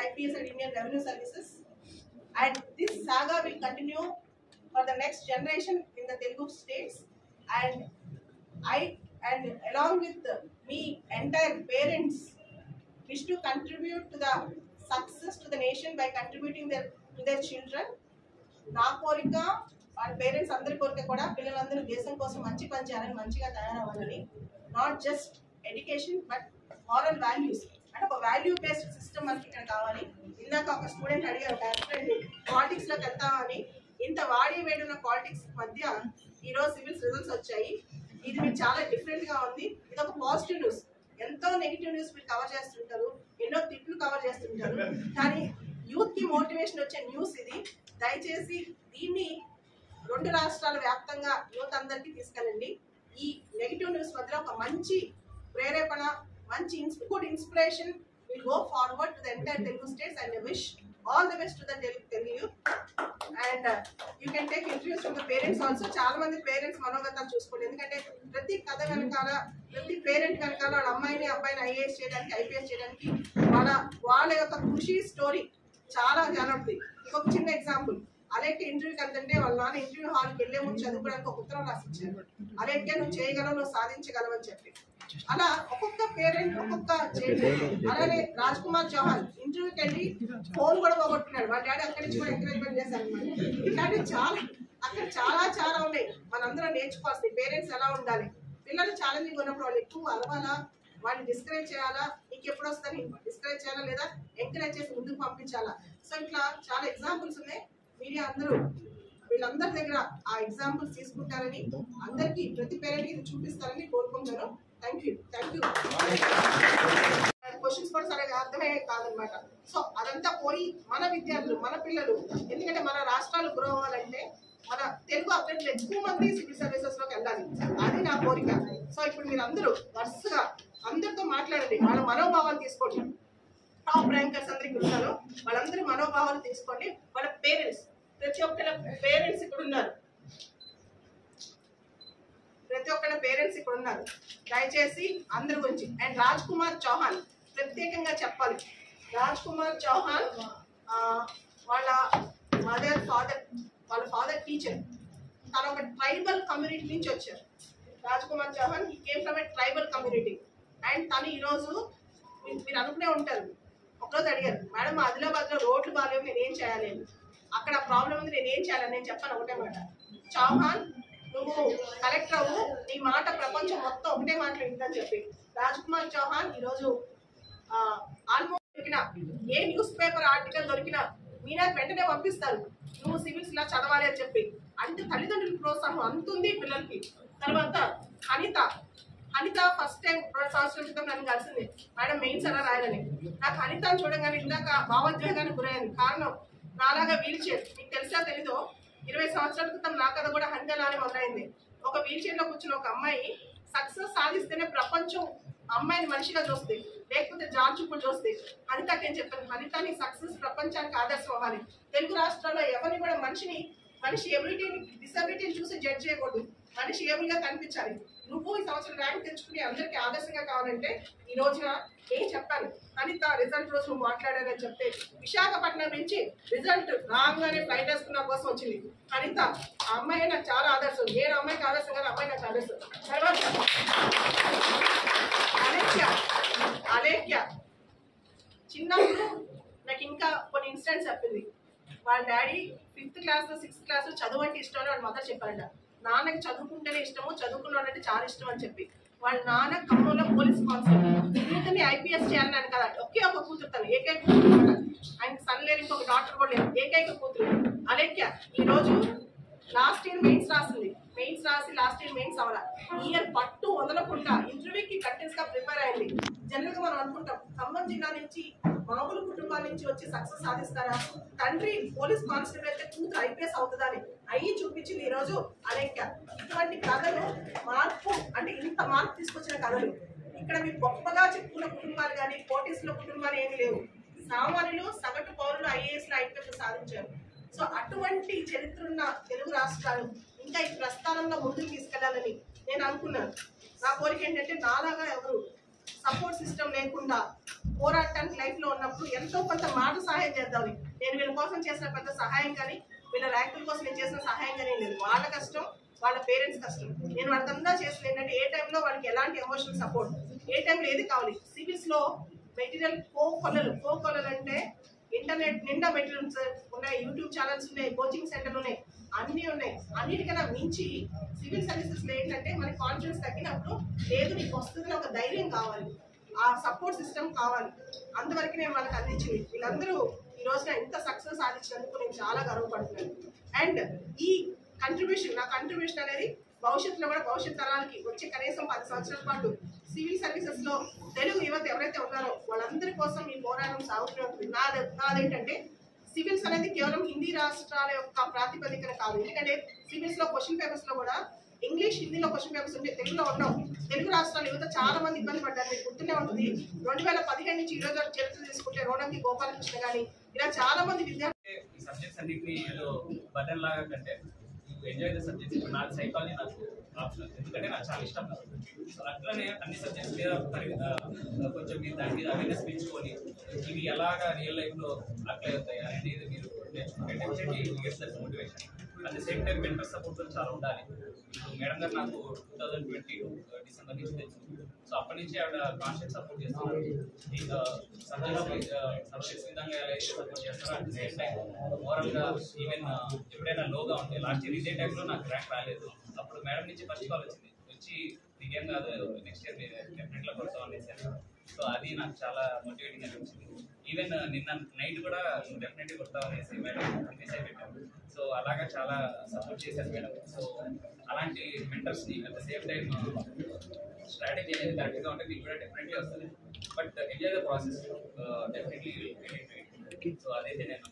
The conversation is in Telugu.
IPS and Indian Revenue Services, and this saga will continue for the next generation in the Telugu states. And along with me, entire parents wish to contribute to the success to the nation by contributing to their children. నా కోరిక వాళ్ళ పేరెంట్స్ అందరి కోరిక కూడా పిల్లలందరూ దేశం కోసం మంచి పని చేయాలని, మంచిగా తయారవ్వాలని. Not just education but moral values, అంటే ఒక వాల్యూ బేస్డ్ సిస్టమ్ మనకి ఇక్కడ కావాలి. ఇందాక ఒక స్టూడెంట్ అడిగారు, పాలిటిక్స్ లోకి వెళ్తామని. ఇంత వాడి వేడున్న పాలిటిక్స్ మధ్య ఈరోజు సివిల్స్ రిజల్ట్స్ వచ్చాయి. ఇది మీరు చాలా డిఫరెంట్ గా ఉంది. ఇది ఒక పాజిటివ్ న్యూస్. ఎంతో నెగిటివ్ న్యూస్ మీరు కవర్ చేస్తుంటారు, ఎన్నో తిట్లు కవర్ చేస్తుంటారు, కానీ యూత్ కి మోటివేషన్ వచ్చే న్యూస్ ఇది. దయచేసి దీన్ని 2 రాష్ట్రాల వ్యాప్తంగా యువత అందరికీ తీసుకెళ్ళండి. ఈ నెగిటివ్ న్యూస్ మధ్య ఒక మంచి ప్రేరేపణ, మంచి good inspiration will go forward to the entire Telugu states. And wish all the best to the Telugu youth. And you can take interviews from the parents also. చాలా మంది పేరెంట్స్ మనోగతాలు చూసుకోండి, ఎందుకంటే ప్రతి కథ వెనకాల, ప్రతి పేరెంట్ వెనకాల వాళ్ళ అమ్మాయిని అబ్బాయిని IAS చేయడానికి, IPS చేయడానికి వాళ్ళ యొక్క కృషి స్టోరీ చాలా జాగ్రత్త. ఇంకొక చిన్న ఎగ్జాంపుల్, అలేఖ్య ఇంటర్వ్యూకి వెళ్తుంటే వాళ్ళ నాన్న ఇంటర్వ్యూ హాల్కి వెళ్లే ముందు చదువుకోవడానికి ఒక ఉత్తరం రాసిచ్చారు, అలేఖ్య నువ్వు చేయగలవు, నువ్వు సాధించగలవు అని చెప్పి. అలా ఒక్కొక్క పేరెంట్ ఒక్కొక్క చేంజ్. అలానే రాజ్ కుమార్ చౌహాన్ ఇంటర్వ్యూకి వెళ్ళి ఫోన్ కూడా పోగొట్టుకున్నాడు, వాళ్ళ డాడీ అక్కడి నుంచి కూడా ఎంకరేజ్మెంట్ చేశారు అనమాట. ఇట్లాంటివి అక్కడ చాలా ఉన్నాయి మనందరం నేర్చుకోవాల్సింది. పేరెంట్స్ ఎలా ఉండాలి, పిల్లలు ఛాలెంజింగ్ ఉన్నప్పుడు వాళ్ళు ఎక్కువ అలవాలా, వాళ్ళని డిస్కరేజ్ చేయాలా, నీకు ఎప్పుడు వస్తుంది డిస్కరేజ్ చేయాలా, లేదా ఎంకరేజ్ చేసి ముందుకు పంపించాలా. సో ఇట్లా చాలా ఎగ్జాంపుల్స్ ఉన్నాయి. మీడియా అందరూ వీళ్ళందరి దగ్గర ఆ ఎగ్జాంపుల్స్ తీసుకుంటారని, అందరికీ ప్రతి పేరెంట్కి ఇది చూపిస్తారని కోరుకుంటాను. Thank you. క్వశ్చన్స్ కూడా సరిగా అర్థమయ్యే కాదనమాట. సో అదంతా పోయి మన విద్యార్థులు, మన పిల్లలు, ఎందుకంటే మన రాష్ట్రాలు గ్రో అవ్వాలంటే మన తెలుగు అభ్యర్థులు ఎక్కువ మంది సివిల్ సర్వీసెస్ లోకి వెళ్ళాలి, అది నా కోరిక. సో ఇప్పుడు మీరు అందరూ వరుసగా అందరితో మాట్లాడండి, వాళ్ళ మనోభావాలు తీసుకోండి. టాప్ ర్యాంకర్స్ అందరికి ఉన్నారు, వాళ్ళందరూ మనోభావాలు తీసుకోండి. వాళ్ళ పేరెంట్స్, ప్రతి ఒక్కళ్ళ పేరెంట్స్ ఇక్కడ ఉన్నారు, దయచేసి అందరి గురించి. అండ్ రాజ్ కుమార్ చౌహాన్ ప్రత్యేకంగా చెప్పాలి. రాజ్ కుమార్ చౌహాన్ వాళ్ళ ఫాదర్ టీచర్. తను ఒక ట్రైబల్ కమ్యూనిటీ నుంచి వచ్చారు. Raj Kumar Chauhan he came from a tribal community. And తను ఈరోజు మీరు అనుకునే ఉంటారు, ఒకరోజు అడిగారు, మేడం ఆదిలాబాద్ లో రోడ్లు బాగాలేవు, నేనేం చేయాలి, అక్కడ ప్రాబ్లం ఉంది, నేనేం చేయాలని. నేను చెప్పాను ఒకటే మాట, చౌహాన్ నువ్వు కలెక్టర్ అవ్వు, నీ మాట ప్రపంచం మొత్తం ఒకటే మాటలు వింటుందని చెప్పి. రాజ్ కుమార్ చౌహాన్ ఈరోజు ఆల్మోస్ట్ దొరికిన ఏ న్యూస్ పేపర్ ఆర్టికల్ దొరికినా మీనా వెంటనే పంపిస్తారు, నువ్వు సివిల్స్ ఇలా చదవాలి అని చెప్పి. అంటే తల్లిదండ్రుల ప్రోత్సాహం అంతుంది పిల్లలకి. తర్వాత అనిత ఫస్ట్ టైం 2 సంవత్సరాల క్రితం నన్ను కలిసింది, మేడం మెయిన్స్ ఎలా రాయాలని. నాకు అనితను చూడగానే ఇందాక భావోద్వేగానికి గురయ్యాను. కారణం నాలాగా వీల్ చైర్, మీకు తెలుసా తెలీదో, 20 సంవత్సరాల క్రితం నా కథ కూడా హంగలానే మొదలైంది. ఒక వీల్ చైర్ లో కూర్చున్న ఒక అమ్మాయి సక్సెస్ సాధిస్తేనే ప్రపంచం అమ్మాయిని మనిషిగా చూస్తుంది, లేకపోతే జార్చుప్పుడు చూస్తుంది. అనితకి ఏం చెప్పాను, అనిత నీ సక్సెస్ ప్రపంచానికి ఆదర్శం అవ్వాలి. తెలుగు రాష్ట్రాల్లో ఎవరిని కూడా మనిషి ఎబిలిటీని, డిసబిలిటీని చూసి జడ్జ్ చేయకూడదు, మనిషి ఏబుల్ గా కనిపించాలి. నువ్వు ఈ సంవత్సరం ర్యాంక్ తెచ్చుకుని అందరికీ ఆదర్శంగా కావాలంటే ఈ రోజున ఏం చెప్పాను, అనిత రిజల్ట్ రోజు నువ్వు మాట్లాడారని చెప్తే విశాఖపట్నం నుంచి రిజల్ట్ రాగానే ఫ్లైట్ వేసుకున్న కోసం వచ్చింది అనిత. ఆ అమ్మాయి నాకు చాలా ఆదర్శం, నేను అమ్మాయికి ఆదర్శం కానీ అమ్మాయి నాకు ఆదర్శం. తర్వాత అలేఖ్య చిన్నప్పుడు నాకు ఇంకా కొన్ని ఇన్సిడెంట్స్ చెప్పింది. వాళ్ళ daddy 5th class 6th class చదువు అంటే ఇష్టం అని వాళ్ళ మదర్ చెప్పారంట. నాన్నకి చదువుకుంటేనే ఇష్టము, చదువుకున్నాడు అంటే చాలా ఇష్టం అని చెప్పి వాళ్ళ నాన్న ఖమ్మంలో పోలీస్ కానిస్టేబుల్. కూతుర్ని IPS చేయాలని కదా, ఒకే ఒక కూతురు, తను ఏకైక కూతురు, ఆయన సన్ లేరు, ఇంకొక డాక్టర్ కూడా లేదు, ఏకైక కూతురు అలేఖ్య. ఈరోజు లాస్ట్ ఇయర్ మెయిన్స్ రాసింది, మెయిన్స్ రాసి లాస్ట్ ఇయర్ మెయిన్స్ అవ్వాల. ఈ ఇయర్ పట్టు వదలకుండా ఇంటర్వ్యూకి కంటెన్స్ గా ప్రిపేర్ అయింది. జనరల్ గా మనం అనుకుంటాం ఖమ్మం జిల్లా నుంచి మామూలు కుటుంబాల నుంచి వచ్చి సక్సెస్ సాధిస్తారా, తండ్రి పోలీస్ కానిస్టేబుల్ అయితే కూతురు IPS అవుతుందా అని అయ్యి చూపించింది ఈరోజు అలేఖ్య. ఇటువంటి కథలు మార్పు, అంటే ఇంత మార్పు తీసుకొచ్చిన కథలు ఇక్కడ మీరు గొప్పగా చెప్పుకున్న కుటుంబాలు కానీ పోటీస్లో కుటుంబాలు ఏమి లేవు. సామాన్యులు సగటు పౌరులు IAS IPS సాధించారు. సో అటువంటి చరిత్ర ఉన్న తెలుగు రాష్ట్రాలు ఇంకా ఈ ప్రస్థానంలో ముందుకు తీసుకెళ్లాలని నేను అనుకున్నాను. నా కోరిక ఏంటంటే నాలాగా ఎవరు సపోర్ట్ సిస్టమ్ లేకుండా పోరాటానికి లైఫ్ లో ఉన్నప్పుడు ఎంతో కొంత మాట సహాయం చేద్దామని. నేను వీళ్ళ కోసం చేసిన పెద్ద సహాయం కానీ వీళ్ళ ర్యాంకుల కోసం నేను చేసిన సహాయం కానీ లేదు. వాళ్ళ కష్టం, వాళ్ళ పేరెంట్స్ కష్టం. నేను వాళ్ళకంతా చేసిన ఏంటంటే ఏ టైంలో వాళ్ళకి ఎలాంటి ఎమోషనల్ సపోర్ట్, ఏ టైంలో ఏది కావాలి. సివిల్స్ లో మెటీరియల్ కోకొలలు అంటే ఇంటర్నెట్ నిండా మెటీరియల్స్ ఉన్నాయి, యూట్యూబ్ ఛానల్స్ ఉన్నాయి, కోచింగ్ సెంటర్లు ఉన్నాయి, అన్నీ ఉన్నాయి. అన్నిటికన్నా మించి సివిల్ సర్వీసెస్లో ఏంటంటే మనకి కాన్ఫిడెన్స్ తగ్గినప్పుడు లేదు నీకు వస్తుందని ఒక ధైర్యం కావాలి, ఆ సపోర్ట్ సిస్టమ్ కావాలి. అంతవరకు నేను వాళ్ళకి అందించింది. వీళ్ళందరూ ఈ రోజున ఇంత సక్సెస్ సాధించినందుకు నేను చాలా గర్వపడుతున్నాను. అండ్ ఈ కంట్రిబ్యూషన్, నా కంట్రిబ్యూషన్ అనేది భవిష్యత్తులో కూడా భవిష్యత్ తరాలకి వచ్చే కనీసం 10 సంవత్సరాల పాటు సివిల్ సర్వీసెస్ లో తెలుగు యువత ఎవరైతే ఉన్నారో వాళ్ళందరి కోసం ఈ పోరాటం సాగుతూనే ఉంటుంది. నాదేంటంటే సివిల్స్ అనేది కేవలం హిందీ రాష్ట్రాల యొక్క ప్రాతిపదికన కాదు. ఎందుకంటే సివిల్స్ లో క్వశ్చన్ పేపర్స్ లో కూడా ఇంగ్లీష్, హిందీలో క్వశ్చన్ పేపర్స్ ఉంటే తెలుగులో ఉండవు. తెలుగు రాష్ట్రాల యువత చాలా మంది ఇబ్బంది పడ్డారు. మీకు గుర్తునే ఉంటుంది. 2015 నుంచి ఈ రోజు వరకు చరిత్ర తీసుకుంటే రోణంకి గోపాలకృష్ణ కానీ ఇలా చాలా మంది విద్యార్థులు ఈ సబ్జెక్ట్స్ అన్నింటినీ ఏదో బటన్ లాగా కంటే ఎంజాయ్ ద సబ్జెక్ట్స్. ఇప్పుడు నాకు సైకాలజీ నాకు ఆప్షనల్, ఎందుకంటే నాకు చాలా ఇష్టం. సో అట్లనే అన్ని సబ్జెక్ట్స్ మీద కొంచెం మీరు దాని మీద అవేర్నెస్ పెంచుకొని ఇవి ఎలాగా రియల్ లైఫ్లో అప్లై అవుతాయి అనేది మీరు నేర్చుకుంటే motivation. At the same time mentor support చాలా ఉండాలి. ఇప్పుడు మేడం గారు నాకు 2022 డిసెంబర్ నుంచి తెలుసు. సో అప్పటి నుంచి ఆవిడ కాన్షియస్ సపోర్ట్ చేస్తున్నారు. సబ్జెక్ట్స్ విధంగా ఎలా అయితే సపోర్ట్ చేస్తారో అట్ ద సేమ్ టైం మోరల్గా ఈవెన్ ఎప్పుడైనా లోగా ఉంటే లాస్ట్ ఇయర్ ఇదే టైంలో నాకు ర్యాంక్ రాలేదు. అప్పుడు మేడం నుంచి ఫస్ట్ కాల్ వచ్చింది, వచ్చి నీకేం కాదు నెక్స్ట్ ఇయర్ మీరు డెఫినెట్గా కొడతాం అనేసి. సో అది నాకు చాలా మోటివేటింగ్ అనిపించింది. ఈవెన్ నిన్న నైట్ కూడా డెఫినెట్గా కొడతాం అనేసి మేడం మెసేజ్ పెట్టాము. సో అలాగా చాలా సపోర్ట్ చేశారు మేడం. సో అలాంటి మెంటర్స్ని at the same time strategy అనేది కరెక్ట్గా ఉంటే మీకు కూడా డెఫినెట్లీ వస్తుంది. But enjoy the process, definitely. So అదైతే నేను